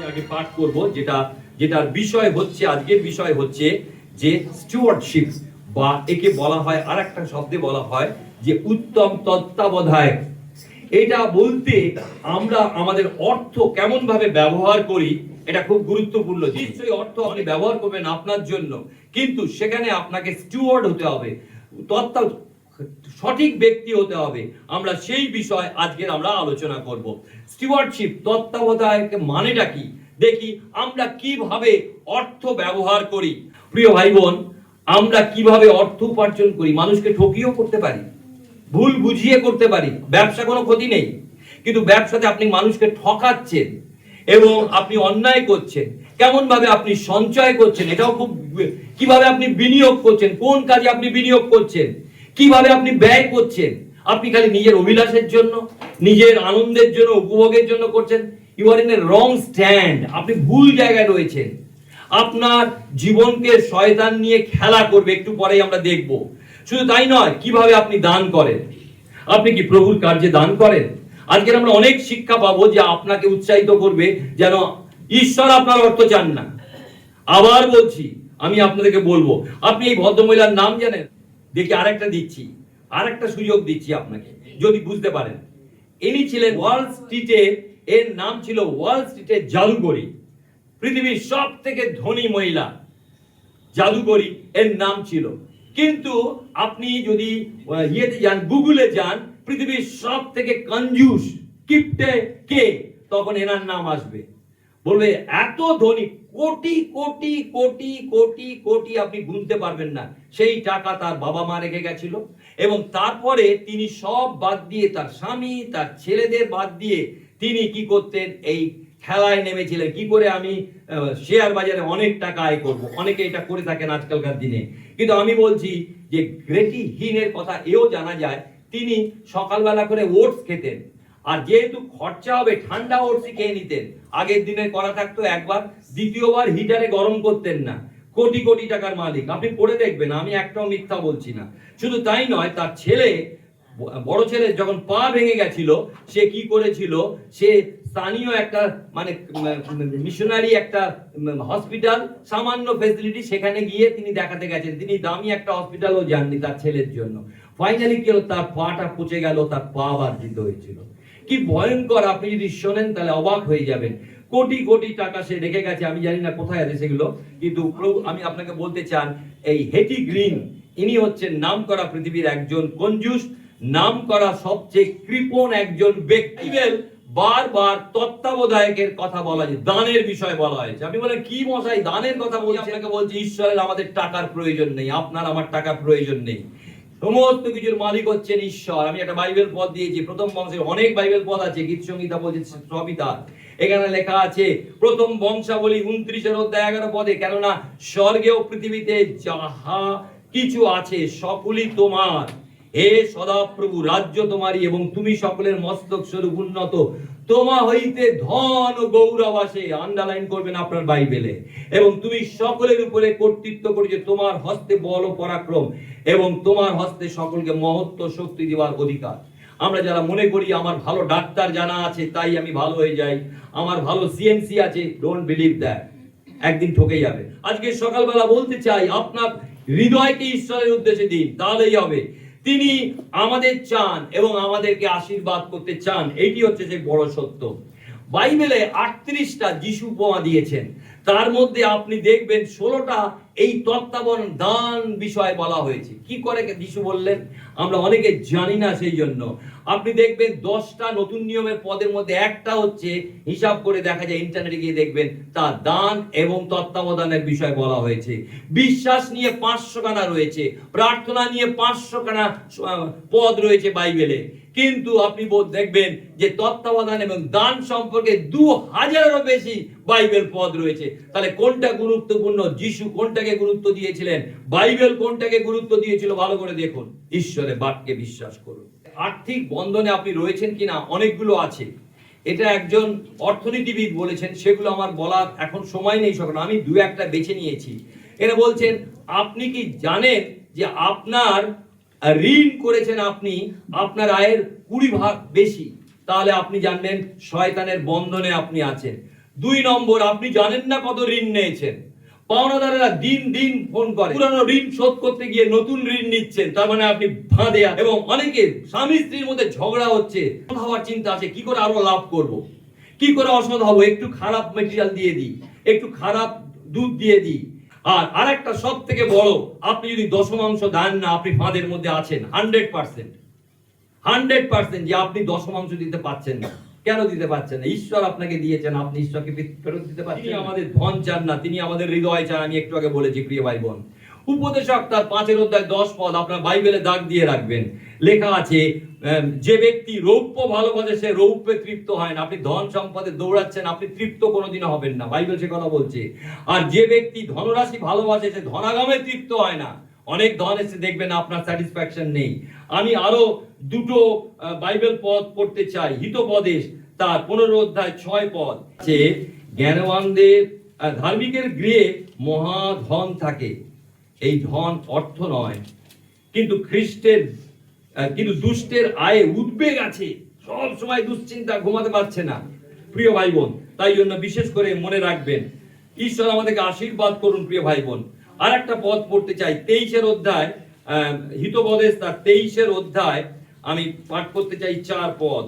আগে পাঠ করব, যেটার বিষয় হচ্ছে, আজকের বিষয় হচ্ছে যে স্টুয়ার্ডশিপ, বা একে বলা হয় আর একটা শব্দে বলা হয় যে উত্তম তত্ত্বাবধায়ক। এটা বলতে আমরা আমাদের অর্থ কেমন ভাবে ব্যবহার করি, এটা খুব গুরুত্বপূর্ণ। নিশ্চয়ই অর্থ আপনি ব্যবহার করবেন আপনার জন্য, কিন্তু সেখানে আপনাকে স্টুয়ার্ড হতে হবে, সঠিক ব্যক্তি হতে হবে। আমরা সেই বিষয় আজকের আমরা আলোচনা করব। স্টুয়ার্ডশিপ, তত্ত্বাবধায়ক মানেটা কি দেখি। আমরা কিভাবে অর্থ ব্যবহার করি। প্রিয় ভাই বোন, আমরা কিভাবে অর্থ উপার্জন করি। মানুষকে ঠকিয়েও করতে পারি, ভুল বুঝিয়ে করতে পারি। ব্যবসা কোনো ক্ষতি নেই, কিন্তু ব্যবসাতে আপনি মানুষকে ঠকাচ্ছেন এবং আপনি অন্যায় করছেন। কেমন ভাবে আপনি সঞ্চয় করছেন, এটাও খুব, কিভাবে আপনি বিনিয়োগ করছেন, কোন কাজে আপনি বিনিয়োগ করছেন, কিভাবে আপনি ব্যয় করছেন। আপনি খালি নিজের অভিলাষের জন্য, নিজের আনন্দের জন্য, উপভোগের জন্য করছেন। You are in a wrong stand, আপনি ভুল জায়গায় রয়েছেন। আপনার জীবনকে শয়তান নিয়ে খেলা করবে, একটু পরেই আমরা দেখব। শুধু তাই নয়, কিভাবে আপনি দান করেন। আপনি কি প্রভুর কার্যে দান করেন? আজকের আমরা অনেক শিক্ষা পাবো যে আপনাকে উৎসাহিত করবে, যেন ঈশ্বর আপনার অর্থ চান না। আবার বলছি, আমি আপনাদেরকে বলবো, আপনি এই ভদ্রমহিলার নাম জানেন? দেখি আরেকটা দিচ্ছি, আরেকটা সুযোগ দিচ্ছি আপনাকে, যদি বুঝতে পারেন। ইনি ছিলেন ওয়াল স্ট্রিটে, এর নাম ছিল ওয়াল স্ট্রিটের জাদুকরী, পৃথিবীর সব থেকে ধনী মহিলা জাদুকরী এর নাম ছিল। কিন্তু আপনি যদি ইয়েতে যান, গুগলে যান, পৃথিবীর সব থেকে কনজুস কিপ্টে কে, তখন এনার নাম আসবে। বলবে এত ধনী, কোটি কোটি কোটি কোটি কোটি আপনি গুনতে পারবেন না সেই টাকা তার বাবা মা রেখে গেছিল। এবং তারপরে তিনি সব বাদ দিয়ে, তার স্বামী, তার ছেলেদের বাদ দিয়ে তিনি কি করতেন, এই খেলায় নেমেছিলেন। কি করে আমি শেয়ার বাজারে অনেক টাকা আয় করব। অনেকে এটা করে থাকেন আজকালকার দিনে। কিন্তু আমি বলছি যে গ্রেটি হিনের কথা এও জানা যায়, তিনি সকালবেলা করে ওটস খেতেন, আর যেহেতু খরচা হবে ঠান্ডা ওটসই খেয়ে নিতেন। আগের দিনে করা থাকতো একবার, দ্বিতীয়বার হিটারে গরম করতেন না। কোটি কোটি টাকার মালিক, আপনি পড়ে দেখবেন, আমি একটাও মিথ্যা বলছি না। শুধু তাই নয়, তার ছেলে, বড় ছেলে যখন পা ভেঙে গেছিল, সে কি করেছিল, সে স্থানীয় একটা মানে মিশনারি একটা হসপিটাল, সামান্য ফেসিলিটি, সেখানে গিয়ে তিনি দেখাতে গেছেন। তিনি দামি একটা হসপিটালও যাননি তার ছেলের জন্য। ফাইনালি কি হলো, তার পাটা পচে গেল, তার পা বর্ধিত হয়েছিল। কি ভয়ঙ্কর, আপনি যদি শোনেন তাহলে অবাক হয়ে যাবেন। কোটি কোটি টাকা সে রেখে গেছে, আমি জানি না কোথায় আছে সেগুলো, কিন্তু আমি আপনাকে বলতে চান, এই হেটি গ্রিন, ইনি হচ্ছেন নামকরা পৃথিবীর একজন কঞ্জুস, নামকরা সবচেয়ে কৃপণ একজন ব্যক্তি। বারবার তত্ত্বাবধায়কের কথা বলা হয়েছে, দানের বিষয় বলা হয়েছে। আপনি বলেন কি মশাই দানের কথা বলছি? আপনাকে বলছি, ঈশ্বরের আমাদের টাকার প্রয়োজন নেই, আপনার আমার টাকার প্রয়োজন নেই। সমস্ত কিছুর মালিক হচ্ছেন ঈশ্বর। আমি একটা বাইবেল পদ দিয়েছি, প্রথম বংশের অনেক বাইবেল পদ আছে, গীত সংহিতা বলছে সবই তার। এখানে লেখা আছে প্রথম বংশাবলী 29 অধ্যায় 11 পদে, কেননা স্বর্গে ও পৃথিবীতে যাহা কিছু আছে সকলই তোমার, হে সদাপ্রভু, রাজ্য তোমারই, এবং তুমি সকলের মস্তক স্বরূপ উন্নত। তোমা হইতে ধন ও গৌরব আসে, আন্ডারলাইন করবেন আপনার বাইবেলে। এবং তুমি সকলের উপরে কর্তৃত্ব করেছো, তোমার হস্তে বল ও পরাক্রম, এবং তোমার হস্তে সকলকে মহত্ব শক্তি দেওয়ার অধিকার। আমরা যারা মনে করি আমার ভালো ডাক্তার জানা আছে তাই আমি ভালো হয়ে যাই, আমার ভালো সিএমসি আছে, ডোন্ট বিলিভ দ্যাট, একদিন ঠকে যাবে। আজকে সকালবেলা বলতে চাই, আপনার হৃদয়কে ঈশ্বরের উদ্দেশ্যে দিন, তাহলেই হবে। তিনি আমাদের চান এবং আমাদেরকে আশীর্বাদ করতে চান, এটি হচ্ছে যে বড় সত্য। বাইবেলে 38টা যিশু উপমা দিয়েছেন, তার মধ্যে আপনি দেখবেন 16টা এই তত্ত্বাবধান দান বিষয় বলা হয়েছে। কি করে যিশু বললেন আমরা অনেকে জানি না, সেই জন্য আপনি দেখবেন 10টা নতুন নিয়মের পদের মধ্যে একটা হচ্ছে, হিসাব করে দেখা যায়, ইন্টারনেটে গিয়ে দেখবেন, তা দান এবং তত্ত্বাবধানের বিষয় বলা হয়েছে। বিশ্বাস নিয়ে 500 খানা রয়েছে, প্রার্থনা নিয়ে 500 খানা পদ রয়েছে বাইবেলে। কিন্তু আপনি দেখবেন যে তত্ত্বাবধান এবং দান সম্পর্কে 2000-এরও বেশি বাইবেল পদ রয়েছে। তাহলে কোনটা গুরুত্বপূর্ণ? যিশু কোনটাকে গুরুত্ব দিয়েছিলেন, বাইবেল কোনটাকে গুরুত্ব দিয়েছিল? ভালো করে দেখুন, ঈশ্বরের বাক্যে বিশ্বাস করুন। আর্থিক বন্ধনে আপনি রয়েছেন কিনা, অনেকগুলো আছে। এটা একজন অর্থনীতিবিদ বলেছেন, সেগুলো আমার বলার এখন সময় নেই সকল, আমি 2-1টা বেছে নিয়েছি। এরা বলছেন, আপনি কি জানেন যে আপনার ঋণ করেছেন আপনি আপনার আয়ের 20 ভাগ বেশি, তাহলে আপনি জানবেন শয়তানের বন্ধনে আপনি আছেন। 2 নম্বর, আপনি জানেন না কত ঋণ নিয়েছেন। পাওনাদারেরা দিন দিন ফোন করে, পুরানো ঋণ শোধ করতে গিয়ে নতুন ঋণ নিচ্ছেন, তার মানে আপনি ফাঁদে। এবং অনেকে স্বামী স্ত্রীর মধ্যে ঝগড়া হচ্ছে, হওয়ার চিন্তা আছে, কি করে আরো লাভ করব, কি করে অসৎ হবো, একটু খারাপ মেটেরিয়াল দিয়ে দিই, একটু খারাপ দুধ দিয়ে দিই। আর আরেকটা সব থেকে বড়, আপনি যদি দশমাংশ দেন না, আপনি ফাঁদের মধ্যে আছেন 100%, যে আপনি দশমাংশ দিতে পারছেন না। কেন দিতে পারছেন না? ঈশ্বর আপনাকে দিয়েছেন, আপনি ঈশ্বরকে ফেরত দিতে পারছেন। তিনি আমাদের ধন চান না, তিনি আমাদের হৃদয় চান। আমি একটু আগে বলেছি প্রিয় ভাই বোন, উপদেশক তার 5 অধ্যায় 10 পদ আপনার বাইবেলে দাগ দিয়ে রাখবেন। লেখা আছে, যে ব্যক্তি রৌপ্য ভালোবাসে সে রৌপ্যে তৃপ্ত হয় না। আপনি ধন সম্পদে দৌড়াচ্ছেন, আপনি তৃপ্ত কোনোদিনও হবেন না, বাইবেল সে কথা বলছে। আর যে ব্যক্তি ধনরাশি ভালোবাসে সে ধনাগমে তৃপ্ত হয় না। অনেক ধন এসে দেখবেন আপনার স্যাটিসফ্যাকশন নেই। আমি আরো দুটো বাইবেল পদ পড়তে চাই। হিতোপদেশ তার 15 অধ্যায় 6 পদ, যে জ্ঞানবানদের ধার্মিকের গৃহে মহাধন থাকে। এই ধন অর্থ নয়, কিন্তু কিন্তু দুষ্টের আয়ে উদ্বেগ আছে, সব সময় দুশ্চিন্তা, ঘুমাতে পারছে না। প্রিয় ভাই বোন, তাই জন্য বিশেষ করে মনে রাখবেন, ঈশ্বর আমাদেরকে আশীর্বাদ করুন। প্রিয় ভাই বোন, আর একটা পদ পড়তে চাই, 23 অধ্যায়, হিতোপদেশ তার 23 অধ্যায় আমি পাঠ করতে চাই 4 পদ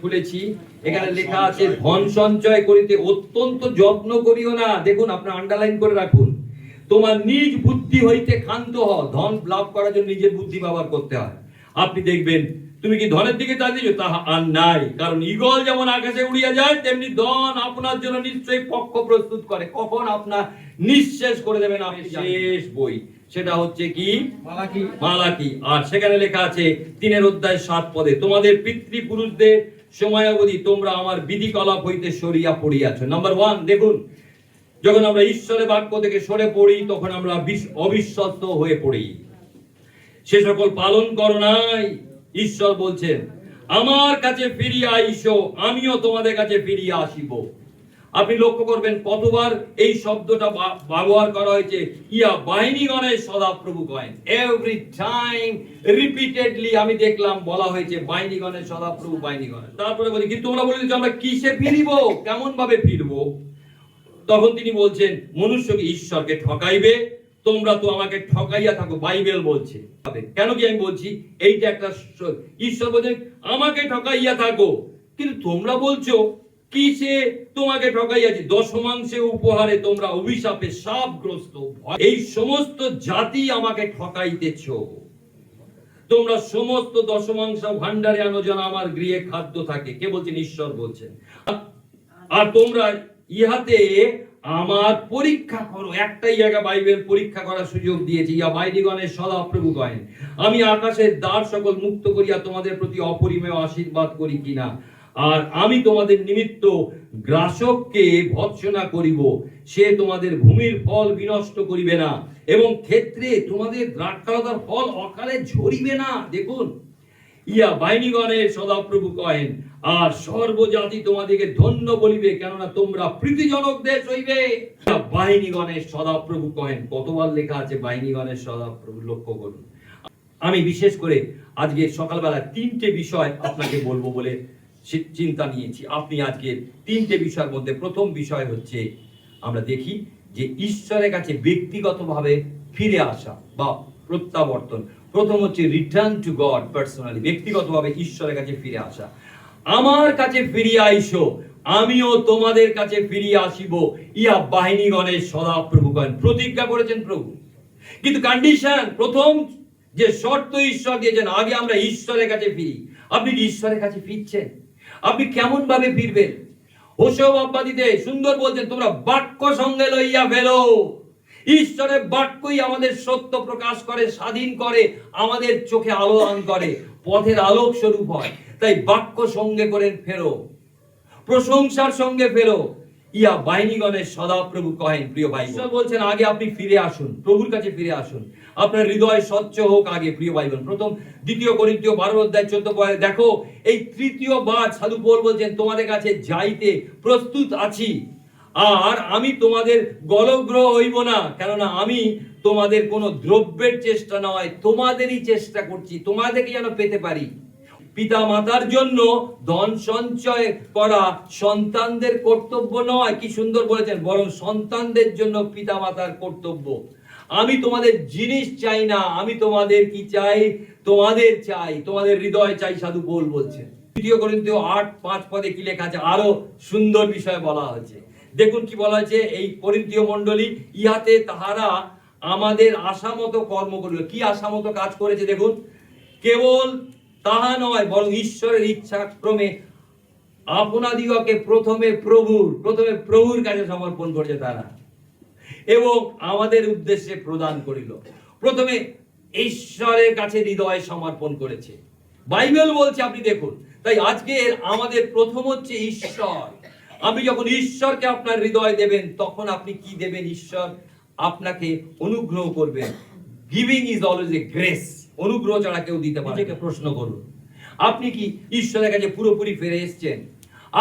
খুলেছি। এখানে লেখা আছে, ধন সঞ্চয় করিতে অত্যন্ত যত্ন করিও না। দেখুন, আপনি আন্ডারলাইন করে রাখুন, তোমার নিজ বুদ্ধি হইতে ক্ষান্ত হও। ধন লাভ করার জন্য নিজের বুদ্ধি ব্যবহার করতে হয়। আপনি দেখবেন, তুমি কি ধনের দিকে তাকিয়েছো? তাহা আর নাই, কারণ ঈগল যেমন আকাশে উড়িয়া যায়, তেমনি ধন আপনার জন্য নিশ্চয়ই পক্ষ প্রস্তুত করে। কখন আপনার নিঃশেষ করে দেবেন আপনি। শেষ বই সেটা হচ্ছে কি? মালাকি। আর সেখানে লেখা আছে 3 অধ্যায় 7 পদে, তোমাদের পিতৃপুরুষদের সময়াবধি তোমরা আমার বিধিকলাপ হইতে সরিয়া পড়িয়াছ। নাম্বার 1, দেখুন, যখন আমরা ঈশ্বরের বাক্য থেকে সরে পড়ি তখন আমরা অবিশ্বস্ত হয়ে পড়ি। সে সকল পালন করো নাই। ঈশ্বর বলছেন, আমার কাছে ফিরিয়া আইসো, আমিও তোমাদের কাছে ফিরিয়া আসিব। আপনি লক্ষ্য করবেন কতবার এই শব্দটা ব্যবহার করা হয়েছে। ইয়া বাহিনীগণের সদাপ্রভু কয়েন, এভরি টাইম রিপিটেডলি আমি দেখলাম বলা হয়েছে বাহিনীগণের সদাপ্রভু, বাহিনীগণের। তারপরে বলি, কিন্তু তোমরা বলে আমরা কিসে ফিরিব, কেমন ভাবে ফিরবো? তখন তিনি বলছেন, মনুষ্যকে ঈশ্বরকে ঠকাইবে, তোমরা তো আমাকে ঠকাইয়া থাকো। বাইবেল বলছে। কেন কি আমি বলছি? এইটা একটা, ঈশ্বর বলছেন আমাকে ঠকাইয়া থাকো, কিন্তু তোমরা বলছো কিসে তোমাকে ঠকাইয়াছি? দশমাংশে উপহারে তোমরা অভিশাপে শাপগ্রস্ত। এই সমস্ত জাতি আমাকে ঠকাইতেছ। তোমরা সমস্ত দশমাংশ ভান্ডারে আনো যেন আমার গৃহে খাদ্য থাকে। কে বলছেন? ঈশ্বর বলছেন। আর তোমরা ইহাতে আমার পরীক্ষা করো। একটাই জায়গা বাইবেল পরীক্ষা করার সুযোগ দিয়েছে। ইয়া বাইদিগণের সদাপ্রভু কহেন, আমি আকাশের দ্বার সকল মুক্ত করিয়া তোমাদের প্রতি অপরিমেয় আশীর্বাদ করি কিনা। আর আমি তোমাদের নিমিত্ত গ্রাসককে ভৎসনা করিব, সে তোমাদের ভূমির ফল বিনষ্ট করিবে না, এবং ক্ষেত্রে তোমাদের দ্রাক্ষালতার ফল অকালে ঝরিবে না। দেখুন, ইয়া বাহিনীগণের সদাপ্রভু কহেন, আর সর্বজাতি তোমাদেরকে ধন্য বলিবে, কেননা তোমরা প্রীতিজনক দেশ হইবে। বাহিনীগণের সদাপ্রভু কহেন। কতবার লেখা আছে বাহিনীগণের সদাপ্রভু? লক্ষ্য করুন। আমি বিশেষ করে আজকে সকালবেলা 3টে বিষয় আপনাকে বলবো বলে চিন্তা নিয়েছি। আপনি আজকে 3টে বিষয়ের মধ্যে প্রথম বিষয় হচ্ছে, আমরা দেখি যে ঈশ্বরের কাছে ব্যক্তিগতভাবে ফিরে আসা বা প্রত্যাবর্তন। প্রথম হচ্ছে রিটার্ন টু গড পার্সোনালি, ব্যক্তিগতভাবে ঈশ্বরের কাছে ফিরে আসা। আমার কাছে ফিরিয়ে আইসো, আমিও তোমাদের কাছে ফিরিয়ে আসিব, ইয়া বাহিনীগণের সদাপ্রভু কহেন। প্রতিজ্ঞা করেছেন প্রভু, কিন্তু কন্ডিশন, প্রথম যে শর্ত ঈশ্বর দিয়েছেন, আগে আমরা ঈশ্বরের কাছে ফিরি। আপনি কি ঈশ্বরের কাছে ফিরছেন? আপনি কেমন ভাবে ফিরবেন? হোসেয়া বাপ্পাদিতে সুন্দর বলছেন, তোমরা বাক্য সঙ্গে লইয়া ফেলো। ঈশ্বরের বাক্যই আমাদের সত্য প্রকাশ করে, স্বাধীন করে, আমাদের চোখে আলো দান করে, পথের আলোক স্বরূপ হয়। তাই বাক্য সঙ্গে করে ফেরো, প্রশংসার সঙ্গে ফেরো, ইয়া বাহিনীগণের সদাপ্রভু কহেন। প্রিয় ভাই, ঈশ্বর বলছেন আগে আপনি ফিরে আসুন, প্রভুর কাছে ফিরে আসুন, আপনার হৃদয় স্বচ্ছ হোক আগে। প্রিয় ভাই বোন, প্রথম 2 করিন্থীয় 12 অধ্যায় 14 পদে দেখো, এই তৃতীয়বার সাধু পৌল বলছেন, তোমাদের কাছে যাইতে প্রস্তুত আছি, আর আমি তোমাদের গলগ্রহ হইব না, কেননা আমি তোমাদের কোনো দ্রব্যের চেষ্টা নয়, তোমাদেরই চেষ্টা করছি, তোমাদেরকে যেন পেতে পারি। পিতা মাতার জন্য ধন সঞ্চয় করা সন্তানদের কর্তব্য নয়, কি সুন্দর বলেছেন, বরং সন্তানদের জন্য পিতা মাতার কর্তব্য। আমি তোমাদের জিনিস চাই না, আমি তোমাদের কি চাই, তোমাদের চাই, তোমাদের হৃদয় চাই, সাধু পৌল বলছেন। 2 করিন্থীয় 8:5 পদে কি লেখা আছে, আরো সুন্দর বিষয় বলা হয়েছে। দেখুন কি বলা হয়েছে, এই করিন্থীয় মণ্ডলী, ইহাতে তাহারা আমাদের আশা মতো কর্ম করিল। কি আশা মতো কাজ করেছে দেখুন, কেবল তাহা নয়, বরং ঈশ্বরের ইচ্ছা ক্রমে আপনাদিগকে প্রথমে প্রভুর কাছে সমর্পণ করেছে তারা, এবং আমাদের উদ্দেশ্যে প্রদান করিল। প্রথমে ঈশ্বরের কাছে হৃদয় সমর্পণ করেছে, বাইবেল বলছে, আপনি দেখুন। তাই আজকে আমাদের প্রথম হচ্ছে ঈশ্বর। আপনি যখন ঈশ্বরকে আপনার হৃদয় দেবেন, তখন আপনি কি দেবেন, ঈশ্বর আপনাকে অনুগ্রহ করবেন। Giving is always a grace, অনুগ্রহ ছাড়া কেউ দিতে পারে না। প্রশ্ন করুন, আপনি কি ঈশ্বরের কাছে পুরোপুরি ফিরে এসেছেন?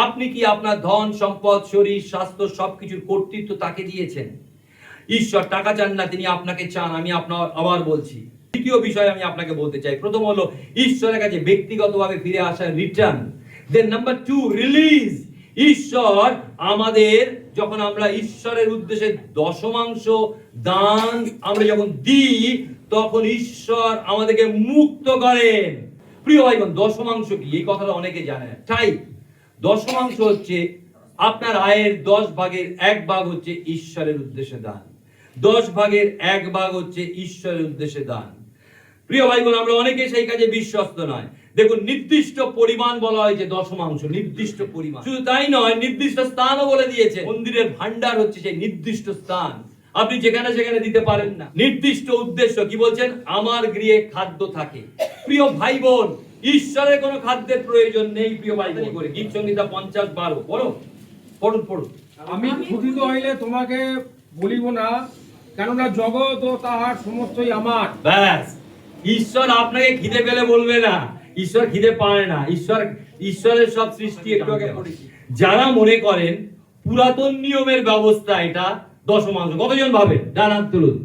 আপনি কি আপনার ধন সম্পদ, শরীর, স্বাস্থ্য সবকিছুর কর্তৃত্ব তাকে দিয়েছেন? ঈশ্বর টাকা চান না, তিনি আপনাকে চান। আমি আপনার আবার বলছি, দ্বিতীয় বিষয় আমি আপনাকে বলতে চাই, প্রথম হলো ঈশ্বরের কাছে ব্যক্তিগতভাবে ফিরে আসা, রিটার্ন। দেন নাম্বার 2, রিলিজ। ঈশ্বর আমাদের, যখন আমরা ঈশ্বরের উদ্দেশ্যে দশমাংশ দান আমরা যখন দিই, তখন ঈশ্বর আমাদেরকে মুক্ত করেন। প্রিয় ভাই বোন, দশমাংশ কি, এই কথাটা অনেকে জানে না। তাই দশমাংশ হচ্ছে আপনার আয়ের 10 ভাগের 1 ভাগ হচ্ছে ঈশ্বরের উদ্দেশ্যে দান। 10 ভাগের 1 ভাগ হচ্ছে ঈশ্বরের উদ্দেশ্যে দান। প্রিয় ভাই বোন, আমরা অনেকে সেই কাজে বিশ্বস্ত নয়। দেখুন, নির্দিষ্ট পরিমাণ বলা হয়েছে, দশমাংশ নির্দিষ্ট পরিমাণ। শুধু তাই নয়, নির্দিষ্ট স্থানও বলে দিয়েছে। মন্দিরের ভান্ডার হচ্ছে সেই নির্দিষ্ট স্থান, আপনি যেখানে সেখানে দিতে পারেন না। নির্দিষ্ট উদ্দেশ্য কি বলছেন, আমার গৃহে খাদ্য থাকে। প্রিয় ভাই বোন, ঈশ্বরের কোনো খাদ্যের প্রয়োজন নেই। প্রিয় ভাই বোন, করে গীত সংহিতা 50:12 পড়ুন। আমি ক্ষুধিত হইলে তোমাকে বলিব না, কেননা জগৎ ও তাহার সমস্তই আমার। ব্যাস, ঈশ্বর আপনাকে খিদে পেলে বলবে না, ঈশ্বর খিদে পায় না। ঈশ্বরের সব সৃষ্টি, একটু আগে পড়েছি। যারা মনে করেন পুরাতন নিয়মের ব্যবস্থা এটা দশমাংশ, কতজন ভাবেন, ডান হাত তুলুন।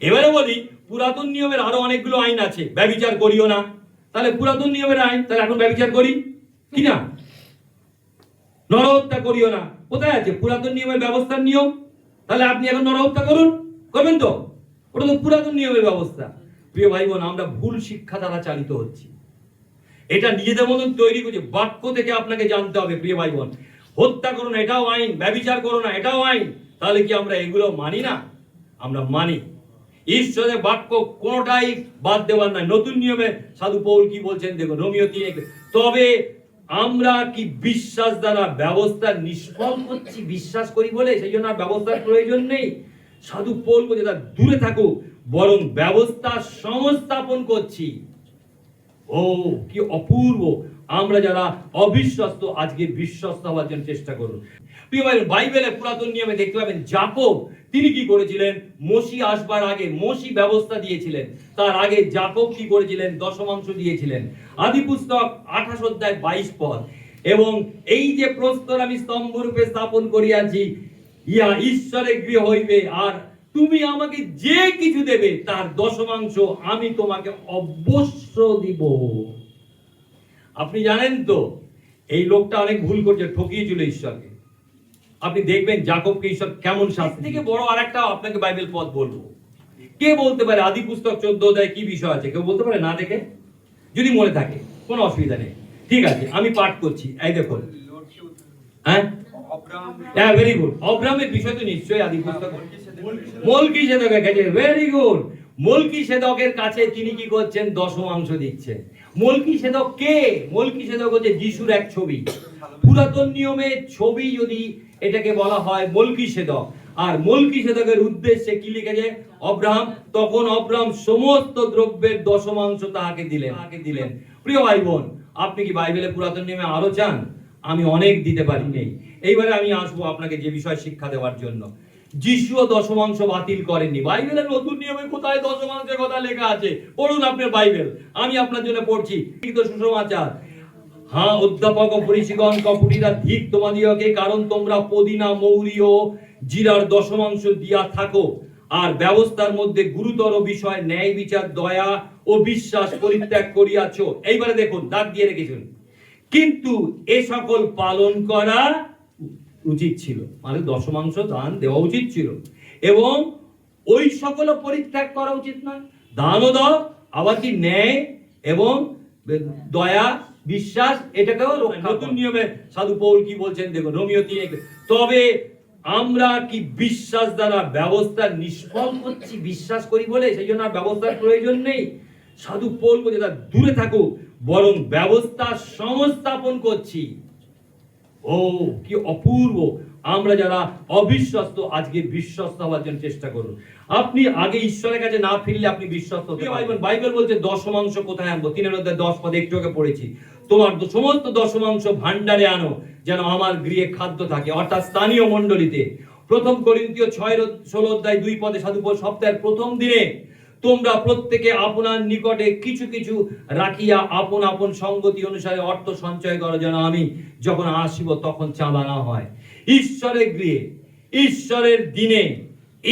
এবারে বলি, পুরাতন নিয়মের আরো অনেকগুলো আইন আছে। ব্যভিচার করিও না, তাহলে পুরাতন নিয়মের আইন, তাহলে এখন ব্যভিচার করি কি না? নরহত্যা করিও না, কোথায় আছে পুরাতন নিয়মের ব্যবস্থার নিয়ম? তাহলে আপনি এখন নরহত্যা করবেন তো? ওটা তো পুরাতন নিয়মের ব্যবস্থা। প্রিয় ভাই বোন, আমরা ভুল শিক্ষা দ্বারা চালিত হচ্ছি। এটা নিজেদের মতন তৈরি করছে, বাক্য থেকে আপনাকে জানতে হবে। প্রিয় ভাই বোন, হত্যা করো না, এটাও আইন। ব্যভিচার করো না, এটাও আইন। তাহলে কি আমরা এগুলো মানি না? আমরা মানি। ঈশ্বরের বাক্য কোনোটাই বাদ দেওয়ার নয়। নতুন নিয়মে সাধু পৌল কি বলছেন দেখুন, রোমিও 3:1, তবে আমরা কি বিশ্বাস দ্বারা ব্যবস্থা নিষ্ফল করছি? বিশ্বাস করি বলে সেই জন্য আর ব্যবস্থার প্রয়োজন নেই। সাধু পৌল বলছে তা দূরে থাকুক, বরং ব্যবস্থা সংস্থাপন করছি। ও কি অপূর্ব! আমরা যারা অবিশ্বস্ত, আজকে বিশ্বস্ত হওয়ার জন্য চেষ্টা করুন। প্রিয় ভাই, বাইবেলের পুরাতন নিয়মে দেখতে পাবেন যাকব তিনি কি করেছিলেন, মসি আসবার আগে মসি ব্যবস্থা দিয়েছিলেন, তার আগে যাকব কি করেছিলেন, দশমাংশ দিয়েছিলেন। আদি পুস্তক 28:22 পদ, এবং এই যে প্রস্তর আমি স্তম্ভরূপে স্থাপন করিয়াছি, ইহা ঈশ্বরের গৃহ হইবে, আর তুমি আমাকে যে কিছু দেবে তার দশমাংশ আমি তোমাকে অবশ্য দিব। আপনি জানেন তো, এই লোকটা অনেক ভুল করছে, ঠকিয়েছিল ঈশ্বরকে। আপনি দেখবেন যাকবকে ঈশ্বর কেমন শাস্তি। থেকে বড় আরেকটা আপনাকে বাইবেল পদ বলবো, কে বলতে পারে আদি পুস্তক 14 অধ্যায় কি বিষয় আছে? কেউ বলতে পারে না দেখে? যদি মনে থাকে কোনো অসুবিধা নেই, ঠিক আছে, আমি পাঠ করছি। এই দেখুন, হ্যাঁ ভেরি গুড। অব্রাহামের বিষয় তো নিশ্চয়ই আদি পুস্তক। মলকিসেদকের কাছে, ভেরি গুড। মলকিসেদকের কাছে তিনি কি করছেন, দশমাংশ দিচ্ছেন। মলকিসেদক কে? মলকিসেদক হচ্ছে যিশুর এক ছবি। পুরাতন নিয়মে ছবি যদি এটাকে বলা হয় মলকিসেদক, আর মলকিসেদকের উদ্দেশ্যে কি লিখেছে, অব্রাহাম, তখন অব্রাহাম সমস্ত দ্রব্যের দশমাংশ তাহাকে দিলেন। প্রিয় ভাই বোন, আপনি কি বাইবেলে পুরাতন নিয়মে আরো চান? আমি অনেক দিতে পারি নেই। এইবারে আমি আসবো আপনাকে যে বিষয় শিক্ষা দেওয়ার জন্য। যিশুও দশমাংশ বাতিল করেননি। বাইবেলের নতুন নিয়মে কোথায় দশমাংশের কথা লেখা আছে? পড়ুন আপনার বাইবেল, আমি আপনার জন্য পড়ছি। কিন্তু সুসমাচার, হ্যাঁ অধ্যাপক ও পরিচিগণ কপটীরা ধিক তোমাদিগকে, কারণ তোমরা পদিনা, মৌরি ও জিরার দশমাংশ দিয়া থাকো, আর ব্যবস্থার মধ্যে গুরুতর বিষয় ন্যায় বিচার দয়া ও বিশ্বাস পরিত্যাগ করিয়াছ। এইবারে দেখুন দাগ দিয়ে রেখেছেন, কিন্তু এ সকল পালন করা উচিত ছিল, মানে দশমাংশ দান দেওয়া উচিত ছিল, এবং ওই সকল পরিত্যাগ করা উচিত নয়। দানও দাও, আবার কি ন্যায় এবং দয়া বিশ্বাস এটাকেও নতুন নিয়মে সাধু পৌল কি বলছেন দেখুন, রোমিও 3, তবে আমরা কি বিশ্বাস দ্বারা ব্যবস্থা নিষ্ফল করছি? বিশ্বাস করি বলে সেই জন্য আর ব্যবস্থার প্রয়োজন নেই। সাধু পৌল বলছে তা দূরে থাকুক, বরং ব্যবস্থা সংস্থাপন করছি। ও কি অপূর্ব! আমরা যারা অবিশ্বস্ত আজকে বিশ্বস্ত হওয়ার জন্য চেষ্টা করুন। আপনি আগে ঈশ্বরের কাছে না ফিরলে আপনি বিশ্বস্ত হতে পারবেন। বাইবেল বলছে দশমাংশ কোথায় আনবো, 3:10 একটু আগে পড়েছি, তোমার সমস্ত দশমাংশ ভান্ডারে আনো, যেন আমার গৃহে খাদ্য থাকে, অর্থাৎ স্থানীয় মণ্ডলীতে। 1 করিন্থীয় 6:16 সাধু পৌল সপ্তাহের প্রথম দিনে তোমরা প্রত্যেকে আপনার নিকটে কিছু কিছু রাখিয়া আপন আপন সঙ্গতি অনুসারে অর্থ সঞ্চয় করো, যেন আমি যখন আসিব তখন চাঁদা না হয়। ঈশ্বরের গৃহে, ঈশ্বরের দিনে,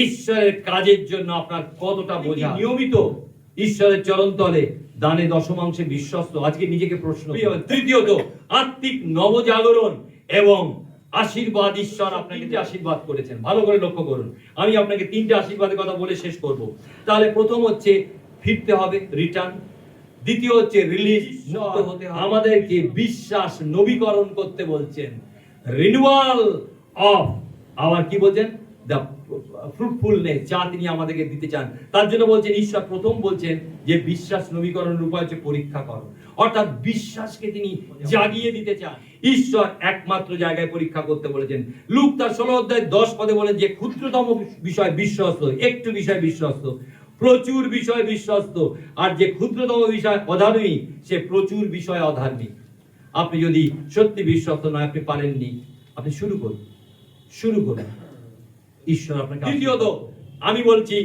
ঈশ্বরের কাজের জন্য আপনার কতটা বোঝা নিয়মিত ঈশ্বরের চরণ তলে দানে দশমাংশে বিশ্বস্ত? আজকে নিজেকে প্রশ্ন। তৃতীয়ত, আত্মিক নবজাগরণ এবং আশীর্বাদ। ঈশ্বর আপনাকে যে আশীর্বাদ করেছেন, ভালো করে লক্ষ্য করুন। আমি আপনাকে 3টে আশীর্বাদের কথা বলে শেষ করব। তাহলে প্রথম হচ্ছে ফিরতে হবে, রিটার্ন। দ্বিতীয় হচ্ছে রিলিজ, মুক্ত হতে হবে। আমাদেরকে বিশ্বাস নবীকরণ করতে বলছেন, রিনিউয়াল অফ আবার কি বলছেন, দ্য ফ্রুটফুলনেস, যা তিনি আমাদেরকে দিতে চান। তার জন্য বলছেন ঈশ্বর প্রথম বলছেন যে বিশ্বাস নবীকরণের উপায় হচ্ছে পরীক্ষা করো, অর্থাৎ বিশ্বাসকে তিনি জাগিয়ে দিতে চান। ঈশ্বর একমাত্র জায়গায় পরীক্ষা করতে বলেছেন। লুক তার 16:10 বলেন যে ক্ষুদ্রতম বিষয় বিশ্বস্ত, একটু বিষয় বিশ্বস্ত, প্রচুর বিষয় বিশ্বস্ত, আর যে ক্ষুদ্রতম বিষয় অধার্মিক সে প্রচুর বিষয় অধার্মিক। আপনি যদি সত্যি বিশ্বস্ত নয়, আপনি পারেননি, আপনি শুরু করুন, শুরু করুন। ঈশ্বর আপনাকে। দ্বিতীয়ত আমি বলছি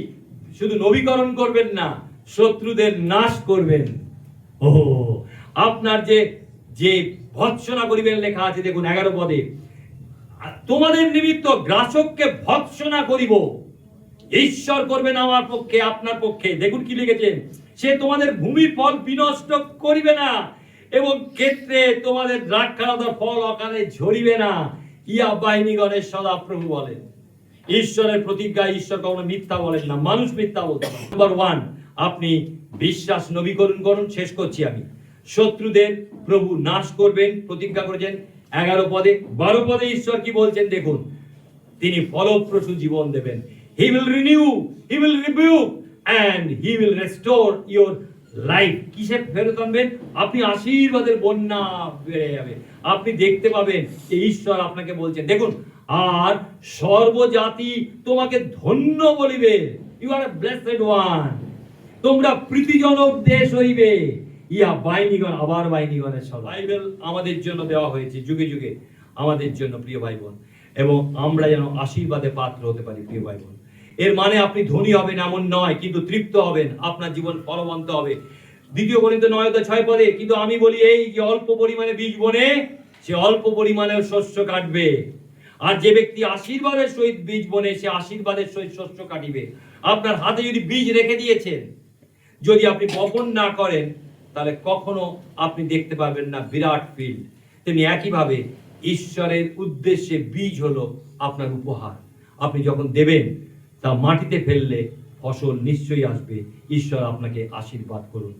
শুধু নবীকরণ করবেন না, শত্রুদের নাশ করবেন। ও আপনার যে যে ভৎসনা করিবেন লেখা আছে দেখুন 11 পদে, তোমাদের নিমিত্ত গ্রাসককে ভৎসনা করিব। ঈশ্বর করবেন আমার পক্ষে, আপনার পক্ষে। দেখুন কি লিখেছেন, সে তোমাদের ভূমি ফল বিনষ্ট করিবে না এবং ক্ষেত্রে তোমাদের দ্রাক্ষালতার ফল অকালে ঝরিবে না। ইয়া বাহিনীগণের সদা প্রভু বলেন। ঈশ্বরের প্রতিজ্ঞা, ঈশ্বর কখনো মিথ্যা বলেন না, মানুষ মিথ্যা বলতে পারে। নাম্বার 1, আপনি বিশ্বাস নবীকরণ করুন। শেষ করছি আমি। শত্রুদের প্রভু নাশ করবেন, প্রতিজ্ঞা করেছেন 11 পদে। 12 পদে ঈশ্বর কি বলছেন দেখুন, তিনি ফলপ্রসূ জীবন দেবেন। He will renew, he will rebuke and he will restore your life. কিসে ফেরত আনবেন? আপনি আশীর্বাদের বন্যা বেড়ে যাবে। আপনি দেখতে পাবেন যে ঈশ্বর আপনাকে বলছেন দেখুন, আর সর্বজাতি তোমাকে ধন্য বলিবে। You are a blessed one. তোমরা প্রীতিজনক দেশ হইবে। ইয়া বাহিনীগণ, আবার বাহিনীগণের সদা। বাইবেল আমাদের জন্য দেওয়া হয়েছে যুগে যুগে আমাদের জন্য, প্রিয় ভাই বোন, এবং আমরা যেন আশীর্বাদে পাত্র হতে পারি। প্রিয় ভাই বোন, এর মানে আপনি ধনী হবেন এমন নয়, কিন্তু তৃপ্ত হবেন, আপনার জীবন ফলবন্ত হবে। 2 করিন্থীয় 9:6 পদে, কিন্তু আমি বলি এই যে অল্প পরিমাণে বীজ বনে সে অল্প পরিমাণে শস্য কাটবে, আর যে ব্যক্তি আশীর্বাদের সহিত বীজ বনে সে আশীর্বাদের সহিত শস্য কাটিবে। আপনার হাতে যদি বীজ রেখে দিয়েছেন, যদি আপনি বপন না করেন, তাহলে কখনো আপনি দেখতে পাবেন না বিরাট ফিল্ড। তেমনি একইভাবে ঈশ্বরের উদ্দেশ্যে বীজ হলো আপনার উপহার। আপনি যখন দেবেন তা মাটিতে ফেললে ফসল নিশ্চয়ই আসবে। ঈশ্বর আপনাকে আশীর্বাদ করুন।